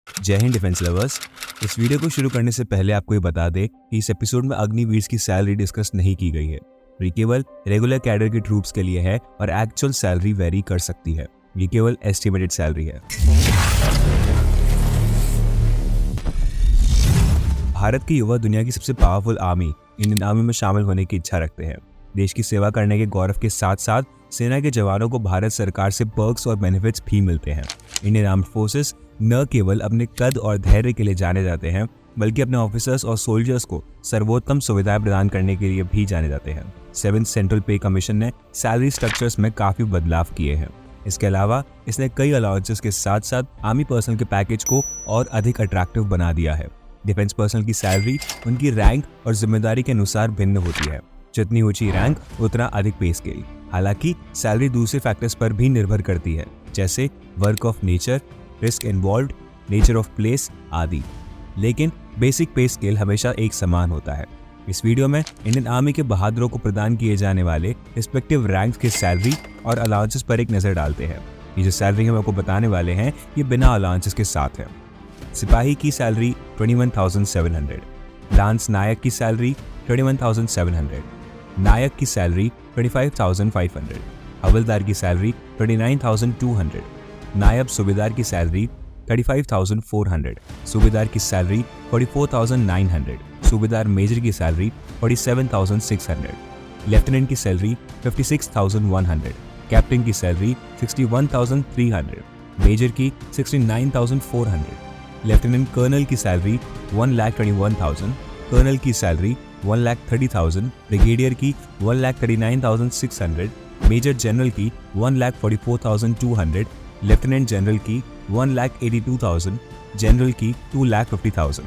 जय Hind defence lovers. इस video को शुरू करने से पहले आपको ये बता दें कि इस एपिसोड में अग्निवीर की सैलरी डिस्कस नहीं की गई है। ये केवल रेगुलर कैडर के ट्रूप्स के लिए है और एक्चुअल सैलरी वेरी कर सकती है। ये केवल एस्टिमेटेड सैलरी है। भारत के युवा दुनिया की सबसे पावरफुल आर्मी इंडियन आर्मी में शामिल होने की इच्छा रखते हैं। देश की सेवा करने के गौरव के साथ साथ सेना के जवानों को भारत सरकार से पर्क्स और बेनिफिट्स भी मिलते हैं। इंडियन आर्म्ड फोर्सेस न केवल अपने कद और धैर्य के लिए जाने जाते हैं, बल्कि अपने ऑफिसर्स और सोल्जर्स को सर्वोत्तम सुविधाएं प्रदान करने के लिए भी जाने जाते हैं। 7th सेंट्रल पे कमीशन ने सैलरी स्ट्रक्चर्स में काफी बदलाव किए हैं। इसके अलावा इसने कई अलाउंसेस के साथ साथ आर्मी पर्सनल के पैकेज को और अधिक अट्रैक्टिव बना दिया है। डिफेंस पर्सनल की सैलरी उनकी रैंक और जिम्मेदारी के अनुसार भिन्न होती है। जितनी ऊंची रैंक उतना अधिक पे स्केल। हालांकि सैलरी दूसरे फैक्टर्स पर भी निर्भर करती है, जैसे work of nature, risk involved, nature of place आदि। लेकिन बेसिक पे स्केल हमेशा एक समान होता है। इस वीडियो में इंडियन आर्मी के बहादुरों को प्रदान किए जाने वाले रिस्पेक्टिव रैंक्स के सैलरी और अलाउंसेस पर एक नजर डालते हैं। ये जो सैलरी हम आपको बताने वाले हैं, ये बिना अलाउंसेस के साथ है। सिपाही की सैलरी 21,700, लांस नायक की सैलरी 21,700, नायक की सैलरी 25,500, हवलदार की सैलरी 29,200, नायब सूबेदार की सैलरी 35,400, सूबेदार की सैलरी 44,900, सूबेदार मेजर की सैलरी 47,600, लेफ्टिनेंट की सैलरी 56,100, कैप्टन की सैलरी 61,300, मेजर की 69,400, लेफ्टिनेंट कर्नल की सैलरी 1,21,000, कर्नल की सैलरी 1,30,000, ब्रिगेडियर की 1,39,600, मेजर जनरल की 1,44,200, लेफ्टिनेंट जनरल की 1,82,000, जनरल की 2,50,000।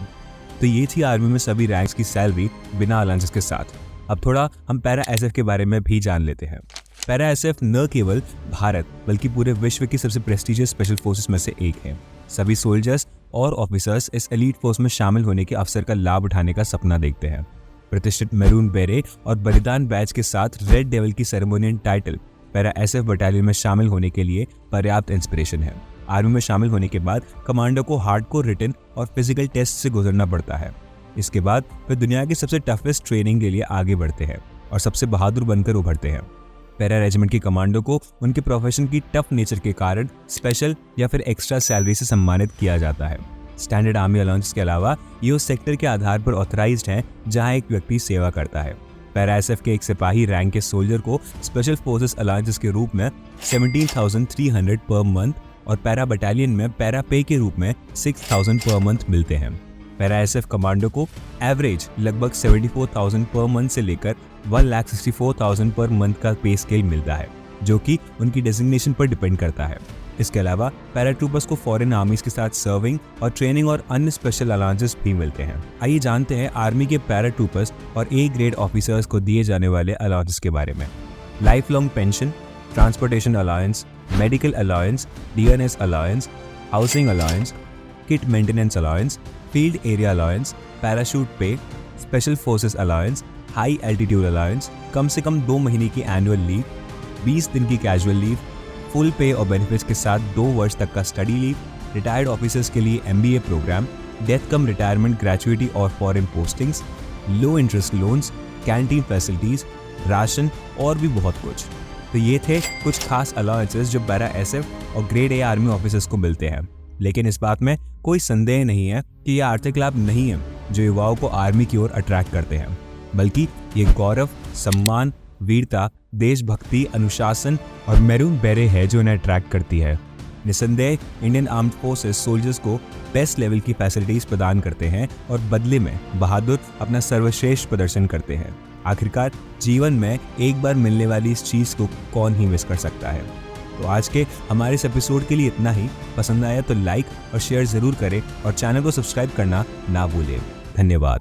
तो ये थी आर्मी में सभी रैंक्स की सैलरी बिना अलाउंसेस के साथ। अब थोड़ा हम पैरा एसएफ के बारे में भी जान लेते हैं। पैरा एसएफ न केवल भारत बल्कि पूरे विश्व की सबसे प्रेस्टिजियस स्पेशल फोर्सेस में से एक है। सभी सोल्जर्स और ऑफिसर्स इस एलीट फोर्स में शामिल होने के अवसर का लाभ उठाने का सपना देखते हैं। प्रतिष्ठित मैरून बेरे और बलिदान बैच के साथ रेड डेविल की ceremonial title para SF battalion में शामिल होने के लिए पर्याप्त इंस्पिरेशन है। आर्मी में शामिल होने के बाद कमांडो को हार्डकोर रिटन और फिजिकल टेस्ट से गुजरना पड़ता है। इसके बाद वे दुनिया की सबसे टफेस्ट ट्रेनिंग के लिए आगे बढ़ते हैं और सबसे बहादुर बनकर उभरते हैं। पैरा रेजिमेंट के कमांडो को उनके प्रोफेशन की टफ नेचर के कारण स्पेशल या फिर एक्स्ट्रा सैलरी से सम्मानित किया जाता है। स्टैंडर्ड आर्मी अलाउंस के अलावा ये उस सेक्टर के आधार पर ऑथराइज्ड हैं जहां एक व्यक्ति सेवा करता है। पैरा एसएफ के एक सिपाही रैंक के सोल्जर को स्पेशल फोर्सेस अलाउंसेस के रूप में 17,300 पर मंथ और पैरा बटालियन में पैरा पे के रूप में 6,000 पर मंथ मिलते हैं। पैरा एसएफ कमांडो को एवरेज लगभग 74,000 पर मंथ से लेकर 1,64,000 पर मंथ का पे स्केल मिलता है, जो कि उनकी डेजिग्नेशन पर डिपेंड करता है। इसके अलावा पैराट्रूपर्स को फॉरेन आर्मीज के साथ सर्विंग और ट्रेनिंग और अन्य स्पेशल अलाउंसेस भी मिलते हैं। आइए जानते हैं आर्मी के पैराट्रूपर्स और ए ग्रेड ऑफिसर्स को दिए जाने वाले अलाउंसेस के बारे में। Life long pension, transportation allowance, medical allowance, DNS allowance, housing allowance, kit maintenance allowance, field area allowance, parachute pay, special forces allowance, high altitude allowance, कम से कम 2 महीने की एनुअल लीव, 20 दिन की कैजुअल लीव, फुल पे और बेनिफिट्स के साथ 2 वर्ष तक का स्टडी लीव, रिटायर्ड ऑफिसर्स के लिए एमबीए प्रोग्राम, डेथ कम रिटायरमेंट ग्रेचुइटी और फॉरेन पोस्टिंग्स, लो interest loans, canteen facilities, ration और भी बहुत कुछ। तो ये थे कुछ खास अलाउंसेस जो पैरा एसएफ और ग्रेड ए आर्मी ऑफिसर्स को मिलते हैं। लेकिन इस बात में कोई संदेह नहीं है कि ये आर्थिक लाभ नहीं है जो युवाओं को आर्मी की ओर अट्रैक्ट करते हैं, बल्कि ये गौरव, सम्मान, वीरता, देशभक्ति, अनुशासन और मैरून बेरे है जो इन्हें अट्रैक्ट करती है। निसंदेह इंडियन आर्म्ड फोर्सेस सोल्जर्स को बेस्ट लेवल की फैसिलिटीज प्रदान करते हैं और बदले में बहादुर अपना सर्वश्रेष्ठ प्रदर्शन करते हैं। आखिरकार जीवन में एक बार मिलने वाली इस चीज को कौन ही मिस कर सकता है। तो आज के हमारे इस एपिसोड के लिए इतना ही। पसंद आया तो लाइक और शेयर जरूर करें और चैनल को सब्सक्राइब करना ना भूलें। धन्यवाद।